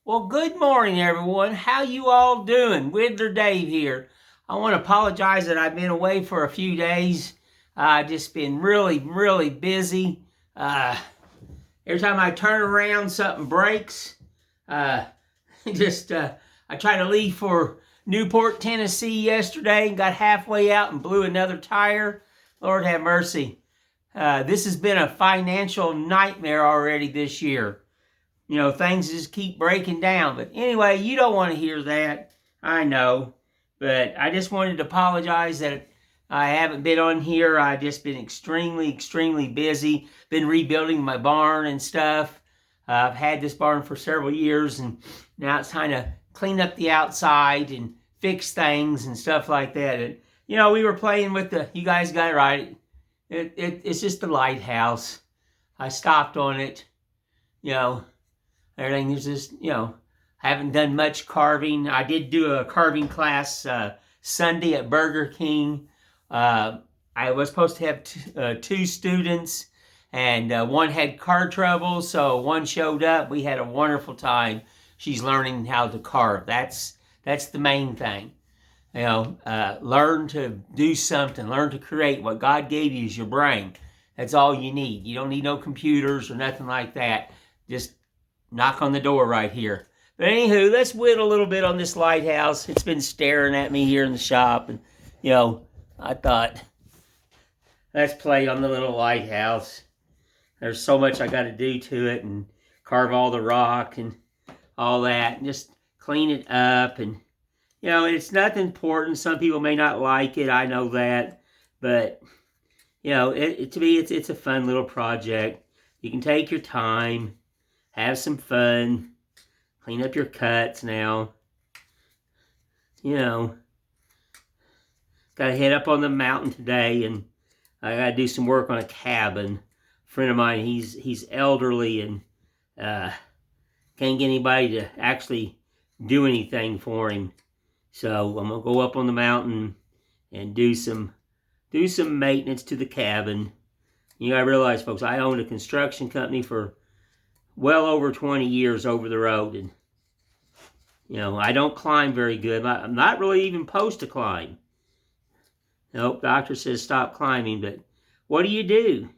Well, good morning, everyone. How you all doing? Whittler Dave here. I want to apologize that I've been away for a few days. I've just been really busy. Uh, every time I turn around, something breaks. Uh, just I tried to leave for Newport, Tennessee yesterday and got halfway out and blew another tire. Lord have mercy. This has been a financial nightmare already this year. You know, things just keep breaking down. But anyway, you don't want to hear that. I know. But I just wanted to apologize that I haven't been on here. I've just been extremely busy. Been rebuilding my barn and stuff. I've had this barn for several years, and now it's time to clean up the outside and fix things and stuff like that. And, you know, we were playing with you guys got it right. It's just the Lighthouse. I stopped on it, you know. Everything is just, haven't done much carving. I did do a carving class Sunday at Burger King. I was supposed to have two students, and one had car trouble, so one showed up. We had a wonderful time. She's learning how to carve. That's the main thing. Learn to do something. Learn to create. What God gave you is your brain. That's all you need. You don't need no computers or nothing like that. Just knock on the door right here. But anywho, let's whittle a little bit on this Lighthouse. It's been staring at me here in the shop, and I thought, let's play on the little Lighthouse. There's so much I got to do to it, and carve all the rock and all that, and just clean it up. And it's nothing important. Some people may not like it. I know that, but to me, it's a fun little project. You can take your time. Have some fun. Clean up your cuts now. Got to head up on the mountain today, and I got to do some work on a cabin. A friend of mine, he's elderly and can't get anybody to actually do anything for him. So I'm gonna go up on the mountain and do some maintenance to the cabin. You gotta realize, folks, I owned a construction company for well over 20 years over the road, and I don't climb very good. I'm not really even supposed to climb. Nope, doctor says stop climbing, but what do?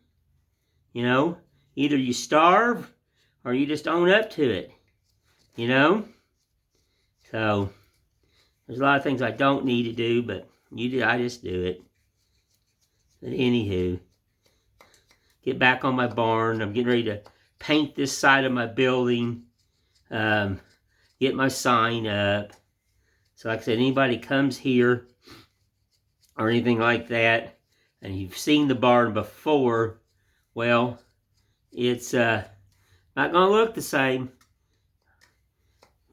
Either you starve or you just own up to it. So there's a lot of things I don't need to do, but I just do it. But anywho, get back on my barn. I'm getting ready to paint this side of my building, get my sign up. So like I said, anybody comes here or anything like that, and you've seen the barn before, well, it's not going to look the same.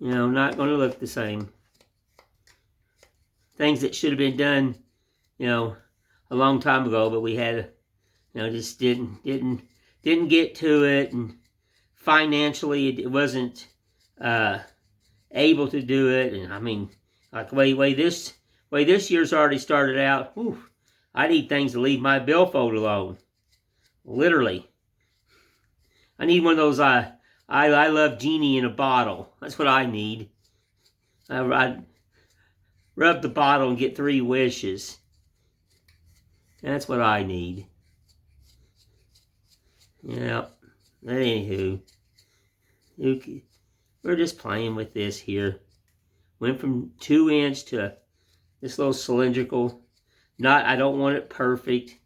Not going to look the same. Things that should have been done, a long time ago, but we had, just didn't get to it, and financially it wasn't able to do it. And I mean, like the way this year's already started out, I need things to leave my billfold alone. Literally, I need one of those I love genie in a bottle. That's what I need. I rub the bottle and get 3 wishes. That's what I need. Yeah, but anywho, we're just playing with this here. Went from 2-inch to this little cylindrical. I don't want it perfect.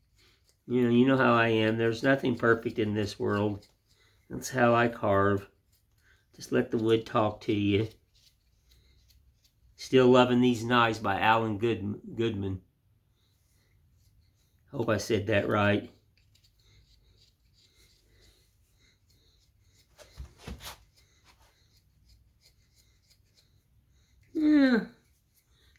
You know how I am. There's nothing perfect in this world. That's how I carve. Just let the wood talk to you. Still Loving These Knives by Alan Goodman. Hope I said that right. Yeah,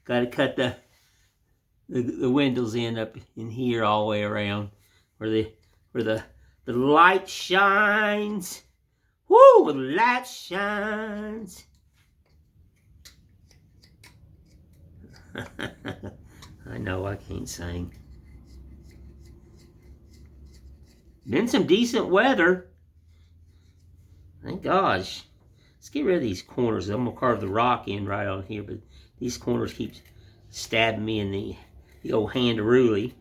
got to cut the windows in up in here all the way around where the light shines. Woo, where the light shines. I know I can't sing. Been some decent weather. Thank gosh. Let's get rid of these corners. I'm going to carve the rock in right on here, but these corners keep stabbing me in the old hand-a-ruly.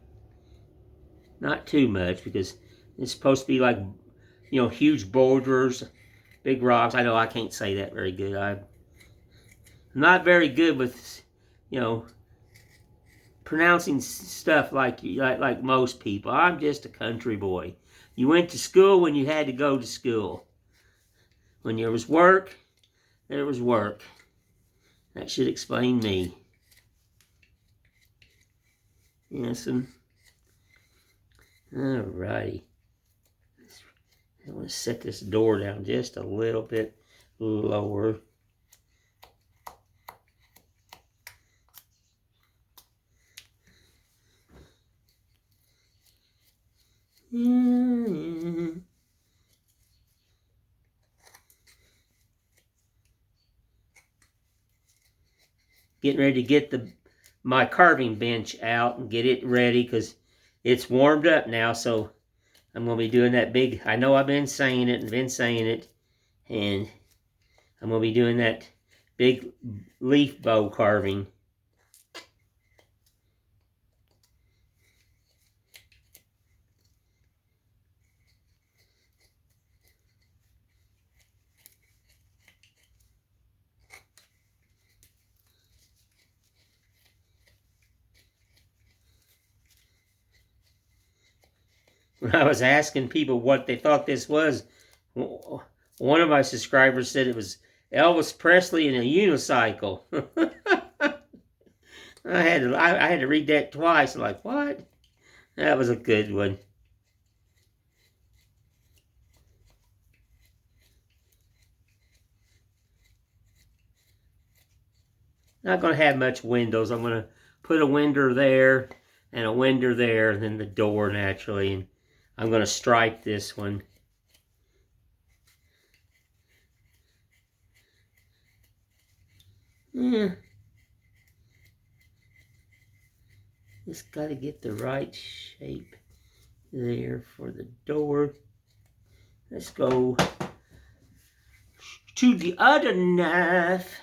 Not too much, because it's supposed to be like, you know, huge boulders, big rocks. I know I can't say that very good. I'm not very good with, you know, pronouncing stuff like most people. I'm just a country boy. You went to school when you had to go to school. When there was work, there was work. That should explain me. Yes, alrighty. I want to set this door down just a little bit lower. Getting ready to get my carving bench out and get it ready, because it's warmed up now. So I'm going to be doing that big, I know I've been saying it, and I'm going to be doing that big leaf bow carving. When I was asking people what they thought this was, one of my subscribers said it was Elvis Presley in a unicycle. I had to read that twice. I'm like, what? That was a good one. Not going to have much windows. I'm going to put a window there and a window there, and then the door naturally. And I'm going to stripe this one. Yeah. Just got to get the right shape there for the door. Let's go to the other knife.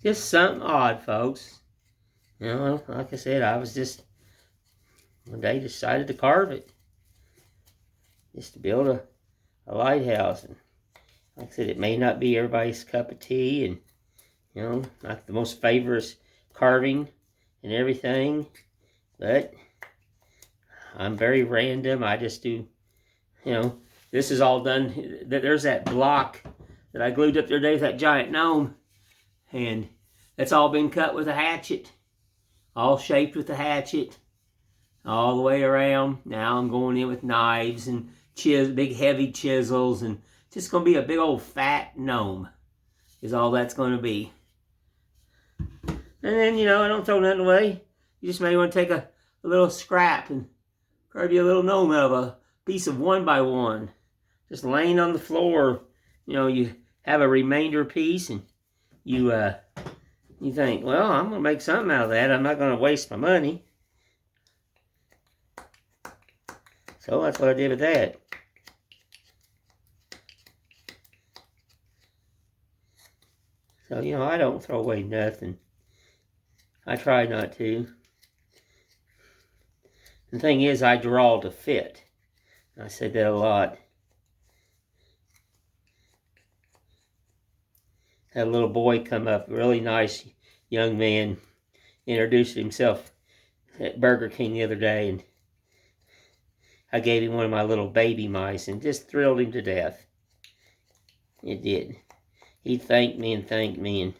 Just something odd, folks. You know, like I said, I was just, one day decided to carve it. Just to build a lighthouse. And like I said, it may not be everybody's cup of tea, and, you know, not the most favorite carving and everything, but I'm very random. I just do, you know, this is all done. There's that block that I glued up there today with that giant gnome, and that's all been cut with a hatchet, all shaped with a hatchet, all the way around. Now I'm going in with knives and big heavy chisels, and just going to be a big old fat gnome is all that's going to be. And then, you know, I don't throw nothing away. You just may want to take a little scrap and carve you a little gnome out of a piece of 1x1. Just laying on the floor. You know, you have a remainder piece, and you think, well, I'm going to make something out of that. I'm not going to waste my money. So that's what I did with that. So, you know, I don't throw away nothing. I try not to. The thing is, I draw to fit. I said that a lot. Had a little boy come up, really nice young man, introduced himself at Burger King the other day, and I gave him one of my little baby mice, and just thrilled him to death. It did. He thanked me, and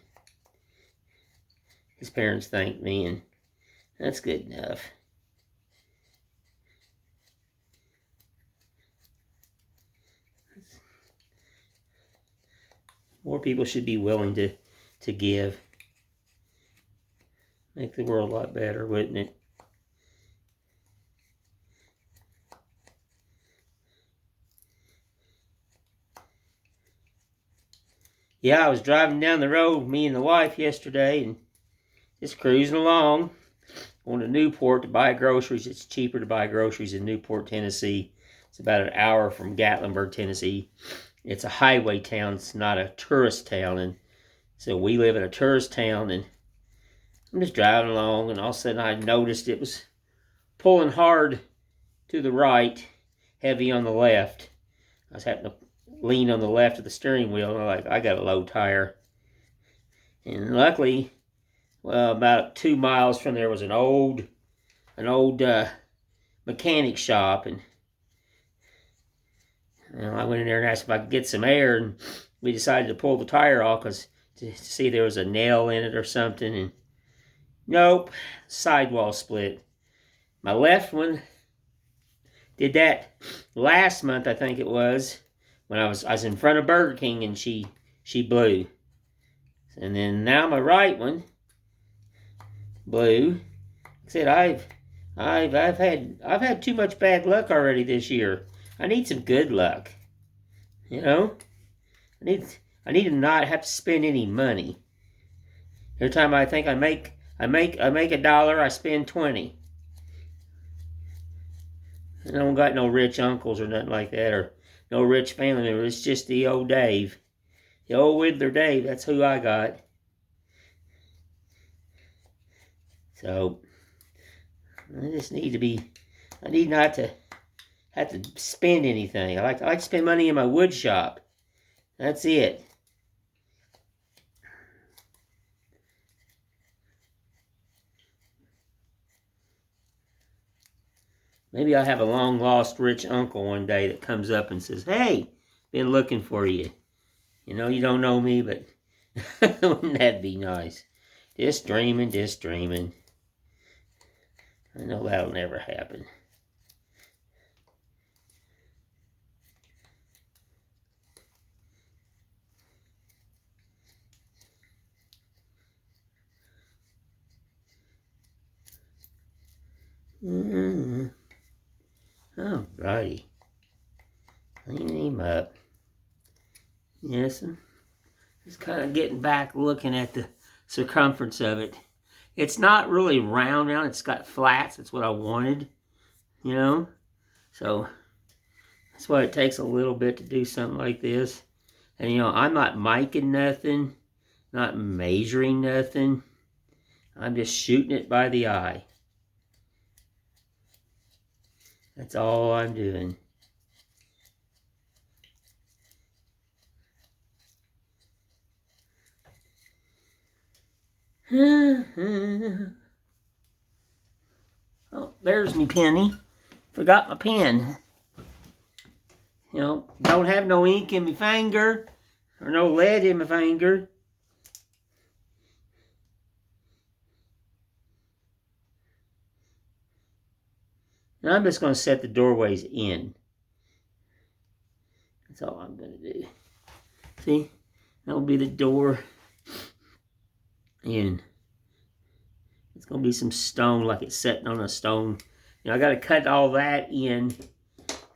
his parents thanked me, and that's good enough. More people should be willing to give. Make the world a lot better, wouldn't it? Yeah, I was driving down the road, me and the wife yesterday, and just cruising along. Going to Newport to buy groceries. It's cheaper to buy groceries in Newport, Tennessee. It's about an hour from Gatlinburg, Tennessee. It's a highway town. It's not a tourist town. And so we live in a tourist town, and I'm just driving along, and all of a sudden I noticed it was pulling hard to the right, heavy on the left. I was having to lean on the left of the steering wheel, and I'm like, I got a low tire. And luckily, well, about 2 miles from there was an old mechanic shop, and I went in there and asked if I could get some air, and we decided to pull the tire off because to see if there was a nail in it or something, and nope, sidewall split. My left one did that last month, I think it was, when I was in front of Burger King, and she blew. And then now my right one blew. I said I've had too much bad luck already this year. I need some good luck. You know? I need to not have to spend any money. Every time I think I make $1, I spend 20. I don't got no rich uncles or nothing like that, or no rich family members. It's just the old Dave. The old Whittler Dave, that's who I got. So, I need not to have to spend anything. I like to spend money in my wood shop. That's it. Maybe I'll have a long-lost rich uncle one day that comes up and says, hey, been looking for you. You know, you don't know me, but wouldn't that be nice? Just dreaming, just dreaming. I know that'll never happen. Alrighty. Clean him up. Yes, I'm just kind of getting back, looking at the circumference of it. It's not really round, it's got flats. That's what I wanted, you know? So, that's why it takes a little bit to do something like this. And, you know, I'm not micing nothing, not measuring nothing. I'm just shooting it by the eye. That's all I'm doing. Oh, there's me penny. Forgot my pen. You know, don't have no ink in my finger, or no lead in my finger. And I'm just going to set the doorways in. That's all I'm going to do. See? That'll be the door. And it's going to be some stone, like it's sitting on a stone. You know, I got to cut all that in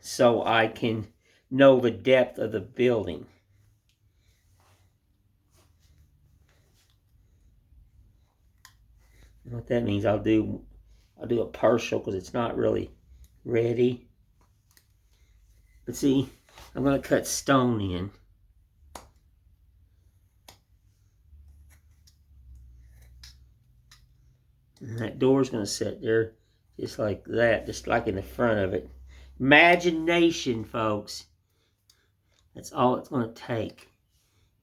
so I can know the depth of the building. And what that means, I'll do a partial because it's not really ready. But see, I'm going to cut stone in. And that door's going to sit there just like that, just like in the front of it. Imagination, folks. That's all it's going to take.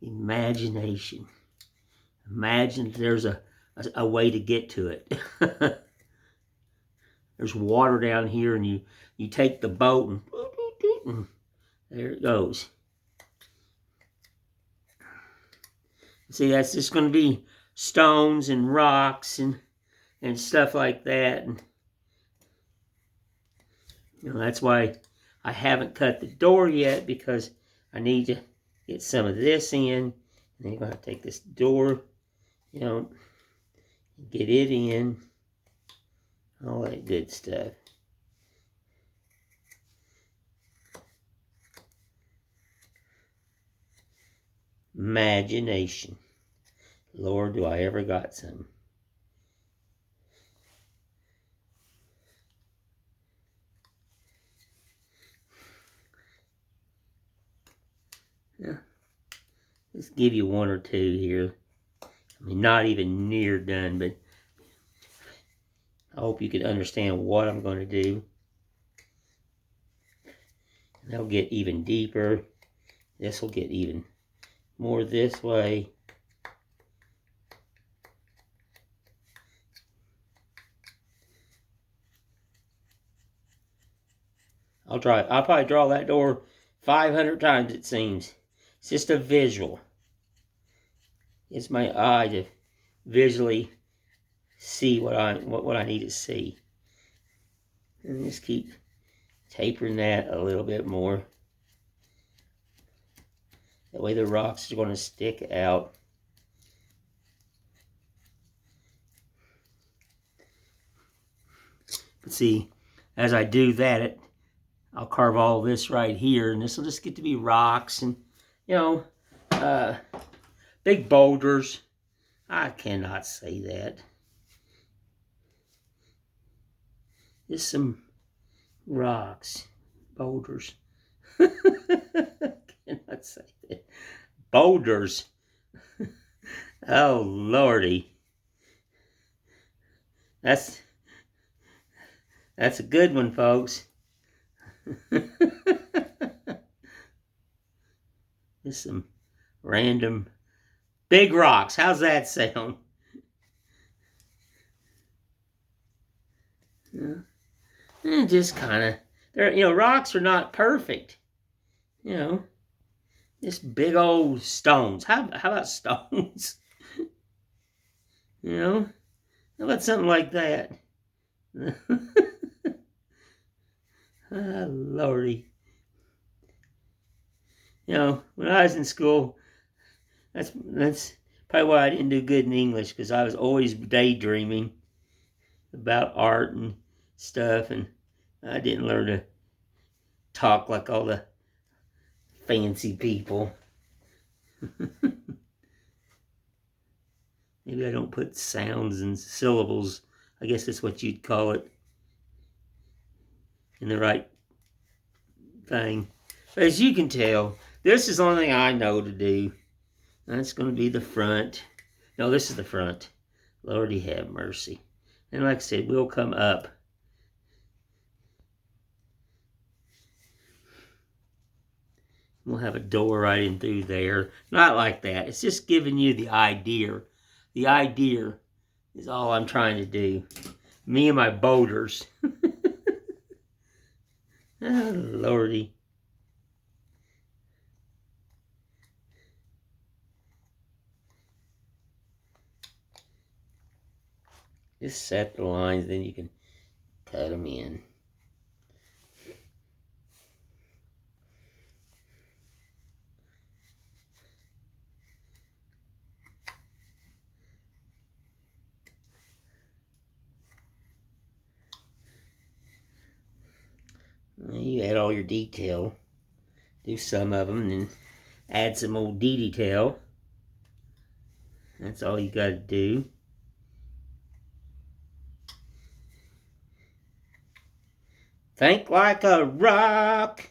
Imagination. Imagine there's a way to get to it. There's water down here, and you take the boat, and there it goes. See, that's just going to be stones and rocks and stuff like that. And you know, that's why I haven't cut the door yet, because I need to get some of this in. And then you're going to take this door, you know, get it in, all that good stuff. Imagination. Lord, do I ever got some. Yeah. Let's give you one or two here. I mean, not even near done, but I hope you can understand what I'm going to do. And they'll get even deeper. This will get even more this way. I'll probably draw that door 500 times, it seems. It's just a visual. It's my eye to visually see what I need to see. And just keep tapering that a little bit more. That way the rocks are going to stick out. But see, as I do that, I'll carve all this right here, and this will just get to be rocks and, you know, big boulders. I cannot say that. Just some rocks, boulders. I cannot say that. Boulders. Oh, Lordy. That's a good one, folks. Just some random big rocks. How's that sound? Yeah. And just kind of, rocks are not perfect. Just big old stones. How about stones? How about something like that? Oh, Lordy. When I was in school, that's probably why I didn't do good in English, because I was always daydreaming about art and stuff, and I didn't learn to talk like all the fancy people. Maybe I don't put sounds and syllables, I guess that's what you'd call it, in the right thing. But as you can tell, this is the only thing I know to do. That's going to be the front. No, this is the front. Lordy have mercy. And like I said, we'll come up. We'll have a door right in through there. Not like that. It's just giving you the idea. The idea is all I'm trying to do. Me and my boulders. Oh, Lordy. Just set the lines, then you can cut them in. You add all your detail. Do some of them, and then add some old detail. That's all you got to do. Think like a rock,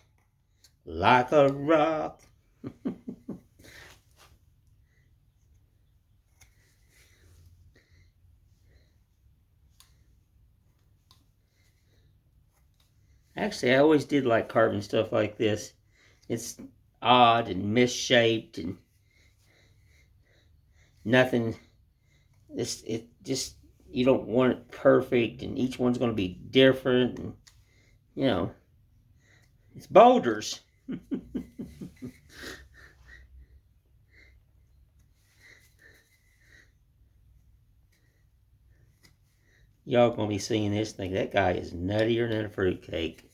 like a rock. Actually, I always did like carving stuff like this. It's odd and misshaped and nothing. It just, you don't want it perfect, and each one's going to be different. And, it's boulders. Y'all gonna be seeing this thing. That guy is nuttier than a fruitcake.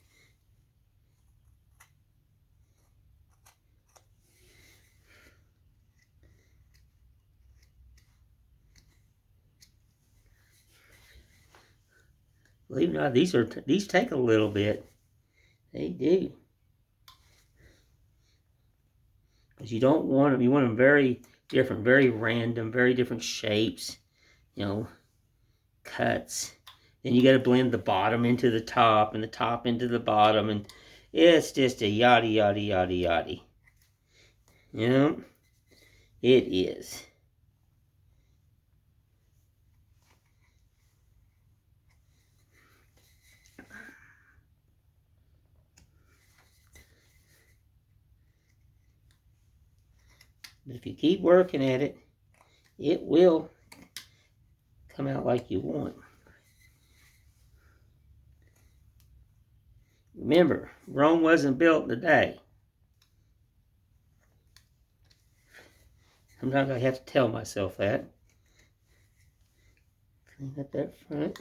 Believe it or not, these take a little bit. They do. Because you don't want them, you want them very different, very random, very different shapes, you know, cuts. Then you got to blend the bottom into the top and the top into the bottom, and it's just a yada yada yada yada. You know, it is. But if you keep working at it, it will come out like you want. Remember, Rome wasn't built in a day. Sometimes I have to tell myself that. Clean up that front.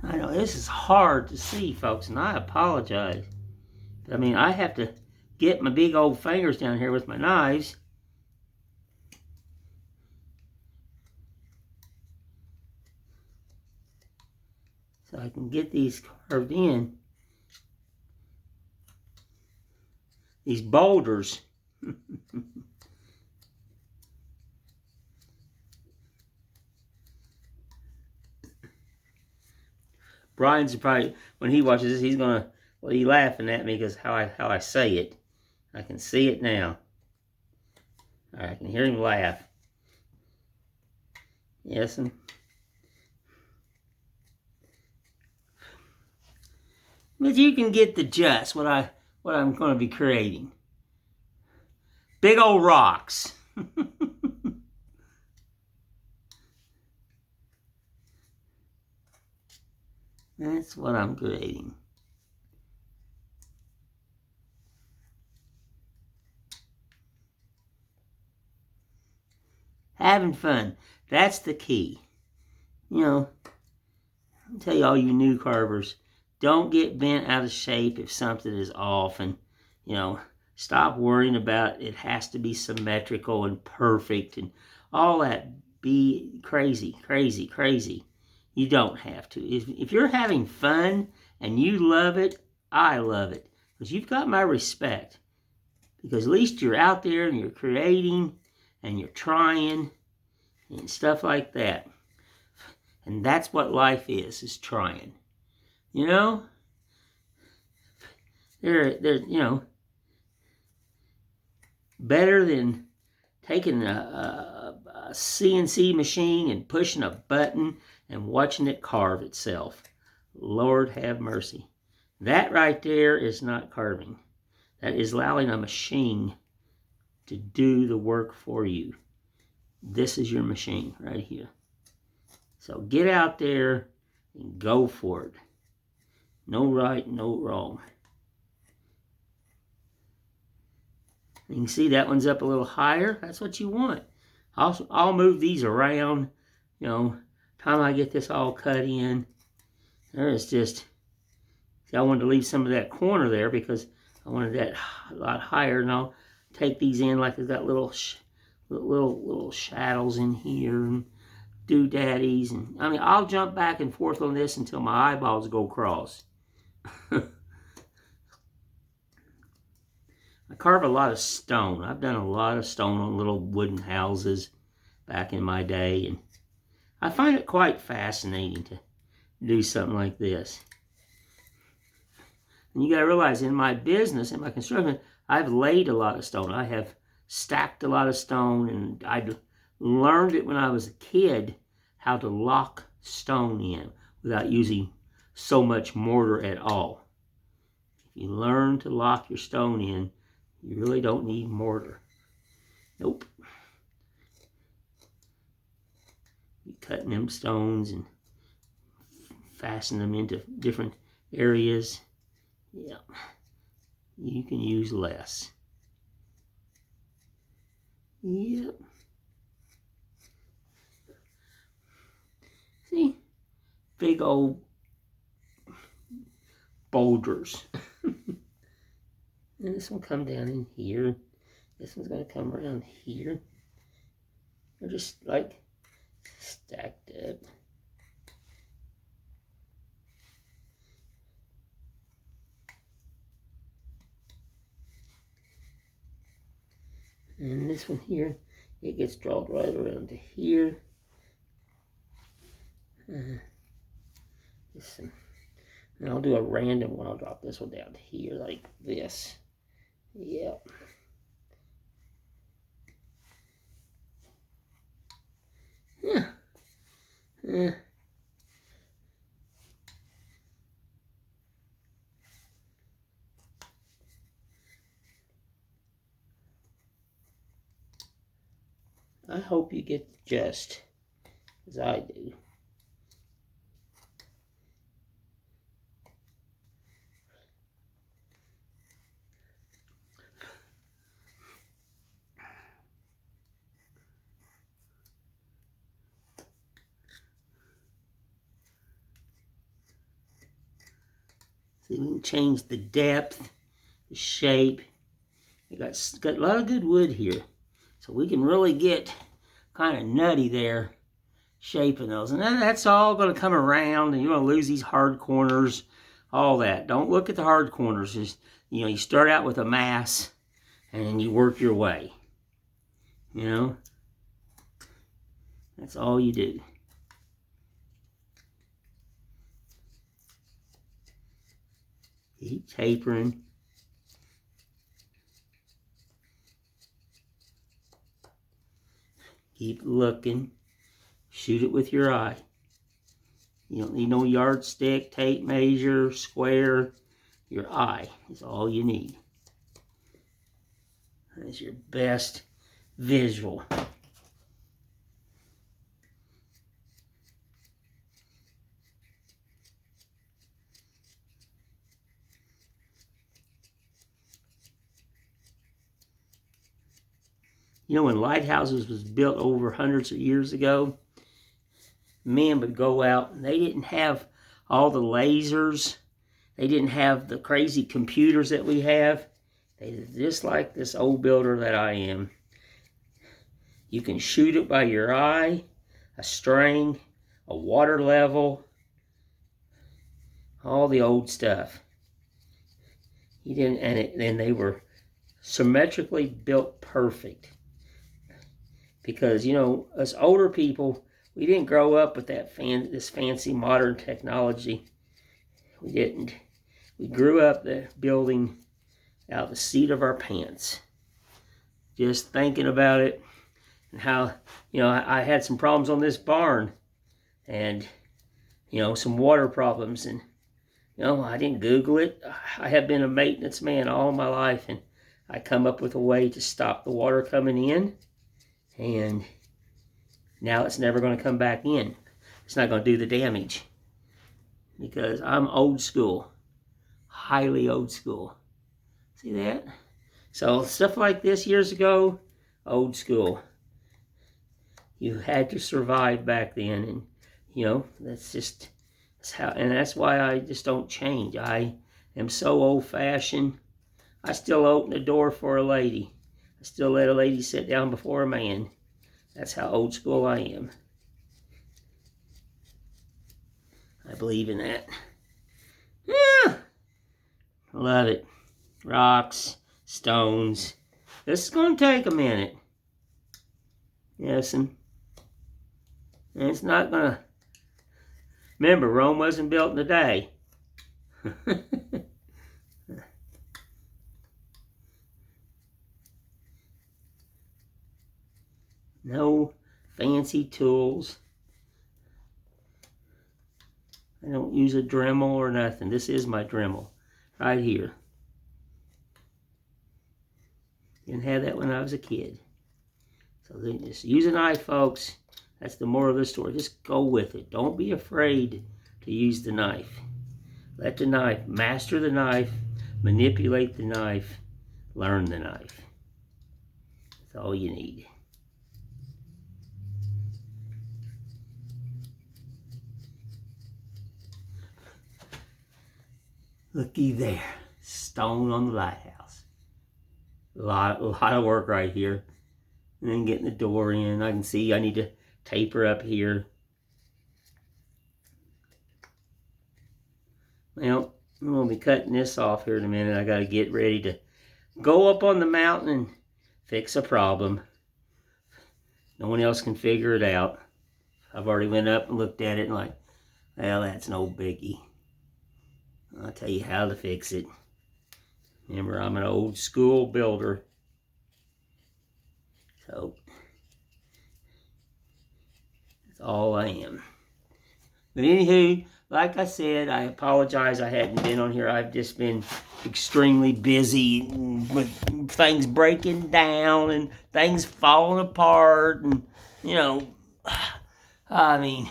I know this is hard to see, folks, and I apologize. I mean, I have to get my big old fingers down here with my knives. So I can get these carved in. These boulders. Brian's probably, when he watches this, he's gonna, well, he's laughing at me because how I say it. I can see it now. I can hear him laugh. Yes, and but you can get the gist what I'm going to be creating. Big old rocks. That's what I'm creating. Having fun. That's the key. You know, I'll tell you all you new carvers, don't get bent out of shape if something is off, and, you know, stop worrying about it has to be symmetrical and perfect and all that. Be crazy, crazy, crazy. You don't have to. If you're having fun and you love it, I love it. Because you've got my respect. Because at least you're out there and you're creating and you're trying and stuff like that. And that's what life is trying. You know? They're you know, better than taking a CNC machine and pushing a button and watching it carve itself. Lord have mercy. That right there is not carving. That is allowing a machine to do the work for you. This is your machine right here. So get out there and go for it. No right, no wrong. You can see that one's up a little higher. That's what you want. I'll move these around. You know, time I get this all cut in. There is just, see, I wanted to leave some of that corner there because I wanted that a lot higher. And I'll take these in like it's got little shadows in here and doodaddies. And I mean, I'll jump back and forth on this until my eyeballs go cross. I carve a lot of stone. I've done a lot of stone on little wooden houses back in my day, and I find it quite fascinating to do something like this. And you got to realize, in my business, in my construction, I've laid a lot of stone. I have stacked a lot of stone, and I learned it when I was a kid how to lock stone in without using so much mortar at all. If you learn to lock your stone in, you really don't need mortar. Nope. You cutting them stones and fasten them into different areas. Yeah, you can use less. Yep. See, big old boulders. And this one come down in here. This one's gonna come around here. They're just like stacked up. And this one here, it gets drawn right around to here. And I'll do a random one. I'll drop this one down to here like this. Yep. Yeah. I hope you get the gist, as I do. See, we can change the depth, the shape. We got a lot of good wood here. So we can really get kind of nutty there, shaping those. And then that's all going to come around, and you're going to lose these hard corners, all that. Don't look at the hard corners. Just, you start out with a mass, and then you work your way. That's all you do. Keep tapering. Keep looking. Shoot it with your eye. You don't need no yardstick, tape measure, square. Your eye is all you need. That's your best visual. When lighthouses was built over hundreds of years ago, men would go out and they didn't have all the lasers. They didn't have the crazy computers that we have. They just like this old builder that I am. You can shoot it by your eye, a string, a water level, all the old stuff. And they were symmetrically built perfect. Because, us older people, we didn't grow up with this fancy modern technology. We didn't. We grew up building out the seat of our pants. Just thinking about it and how, I had some problems on this barn and, some water problems. And, I didn't Google it. I have been a maintenance man all my life, and I come up with a way to stop the water coming in. And now it's never going to come back in. It's not going to do the damage. Because I'm old school. Highly old school. See that? So stuff like this years ago, old school. You had to survive back then. And, that's how, and that's why I just don't change. I am so old-fashioned. I still open the door for a lady. I still let a lady sit down before a man. That's how old school I am. I believe in that. Yeah. Love it. Rocks, stones. This is going to take a minute. Yes, and it's not going to... Remember, Rome wasn't built in a day. No fancy tools. I don't use a Dremel or nothing. This is my Dremel right here. Didn't have that when I was a kid. So then just use an eye, folks. That's the moral of the story. Just go with it. Don't be afraid to to use the knife. Let the knife, master the knife, manipulate the knife, learn the knife. That's all you need. Looky there, stone on the lighthouse. A lot of work right here. And then getting the door in. I can see I need to taper up here. Well, I'm going to be cutting this off here in a minute. I got to get ready to go up on the mountain and fix a problem. No one else can figure it out. I've already went up and looked at it and like, well, that's no biggie. I'll tell you how to fix it. Remember, I'm an old school builder. So, that's all I am. But anywho, like I said, I apologize I hadn't been on here. I've just been extremely busy with things breaking down and things falling apart and, you know, I mean,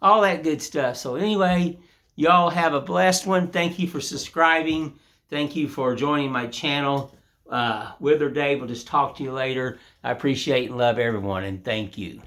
all that good stuff. So anyway, y'all have a blessed one. Thank you for subscribing. Thank you for joining my channel. Wither Dave will just talk to you later. I appreciate and love everyone, and thank you.